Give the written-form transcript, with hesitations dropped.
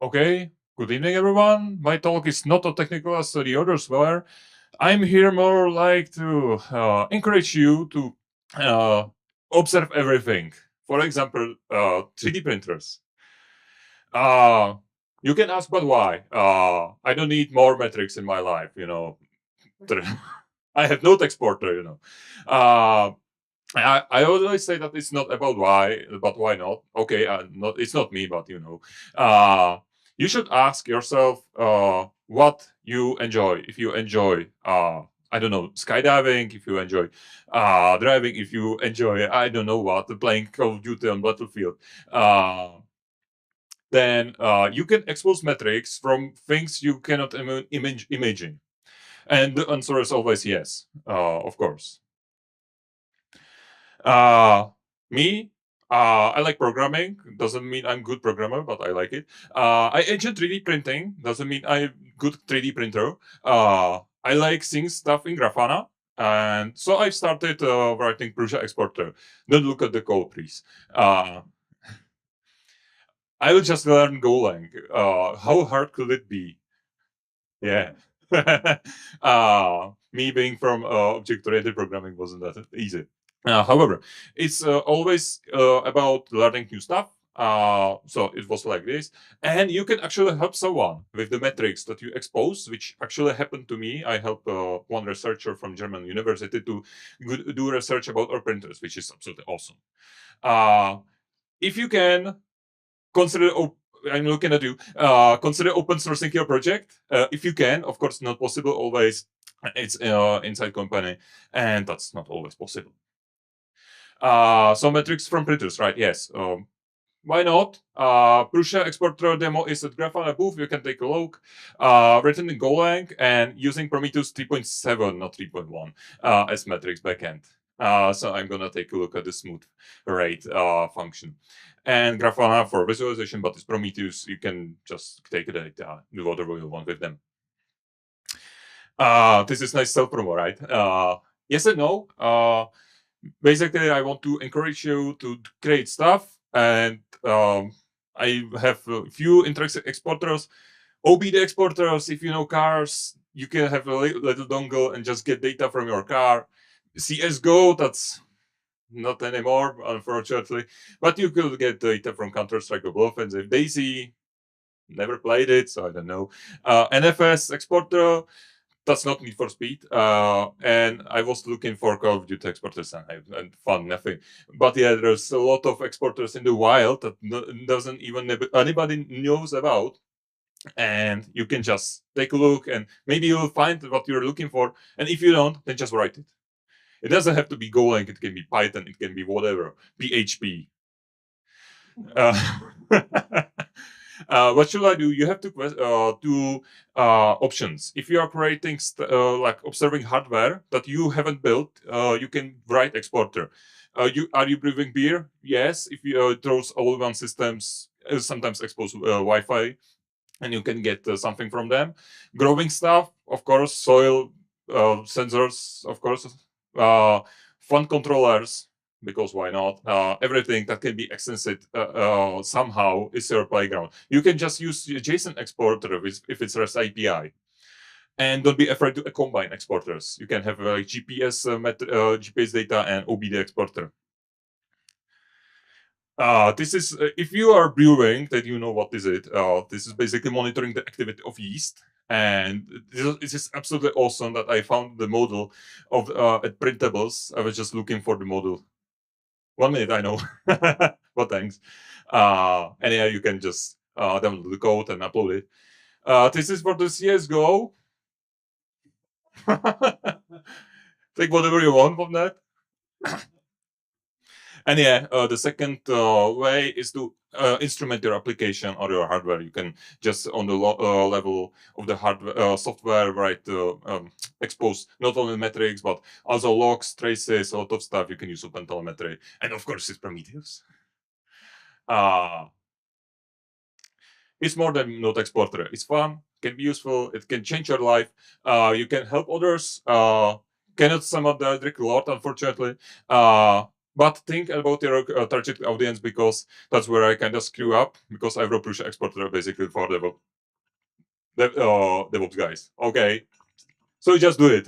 Okay, good evening, everyone. My talk is not as technical as the others were. I'm here more like to encourage you to uh, observe everything. For example, 3D printers. Uh, you can ask, but why? I don't need more metrics in my life, I have no exporter, Uh, I always say that it's not about why, but why not? Okay, it's not me, but uh, you should ask yourself what you enjoy. If you enjoy, I don't know, skydiving. If you enjoy driving. If you enjoy, I don't know what, playing Call of Duty on Battlefield. Uh, then you can expose metrics from things you cannot imagine. And the answer is always yes, of course. Uh, Me, I like programming. Doesn't mean I'm good programmer, but I like it. I enjoy 3D printing. Doesn't mean I'm good 3D printer. I like seeing stuff in Grafana. And so I started writing Prusa exporter. Don't look at the code, please. I will just learn Golang. How hard could it be? Yeah. Me being from object-oriented programming wasn't that easy. However, it's always about learning new stuff. So it was like this, and you can actually help someone with the metrics that you expose, which actually happened to me. I helped one researcher from German university to do research about our printers, which is absolutely awesome. Uh, if you can consider, I'm looking at you. Consider open sourcing your project if you can. Of course, not possible always. It's inside company, and that's not always possible. Some metrics from printers, right? Yes. Why not? Prusa exporter demo is at Grafana booth. You can take a look. Written in Golang and using Prometheus 3.7, not 3.1, as metrics backend. So I'm gonna take a look at the smooth rate function. And Grafana for visualization, but it's Prometheus. You can just take the data, do whatever you want with them. This is nice self promo, right? Yes and no. Basically, I want to encourage you to create stuff, and I have a few interesting exporters. OBD exporters, if you know cars, you can have a little dongle and just get data from your car. CSGO, that's not anymore, unfortunately, but you could get data from Counter-Strike Global Offensive. Daisy, never played it, so I don't know. NFS exporter, that's not Need for Speed. And I was looking for Call of Duty exporters and I found nothing. But yeah, there's a lot of exporters in the wild that doesn't even anybody knows about. And you can just take a look and maybe you'll find what you're looking for. And if you don't, then just write it. It doesn't have to be Golang. It can be Python. It can be whatever. PHP. Uh, what should I do? You have to do options. If you are creating like observing hardware that you haven't built, you can write exporter. Are you brewing beer? Yes. If you throws all one systems, sometimes expose Wi-Fi, and you can get something from them. Growing stuff, of course, soil sensors, of course, fun controllers, because why not? Everything that can be extended somehow is your playground. You can just use JSON exporter if it's REST API. And don't be afraid to combine exporters. You can have GPS data and OBD exporter. This is if you are brewing, that you know what is it. This is basically monitoring the activity of yeast, and this is absolutely awesome that I found the model of at printables. I was just looking for the model. 1 minute, I know, but thanks. And yeah, you can just download the code and upload it. This is for the CS:GO. Take whatever you want from that. And yeah, the second way is to instrument your application or your hardware. You can just on the level of the hardware software, right? Expose not only metrics but also logs, traces, a lot of stuff. You can use OpenTelemetry, and of course, it's Prometheus. Uh, it's more than Node Exporter. It's fun, can be useful, it can change your life. You can help others. Cannot sum up the Eldrick a lot, unfortunately. But think about your target audience, because that's where I kind of screw up, because I wrote push exporter basically for DevOps guys. Okay, so just do it.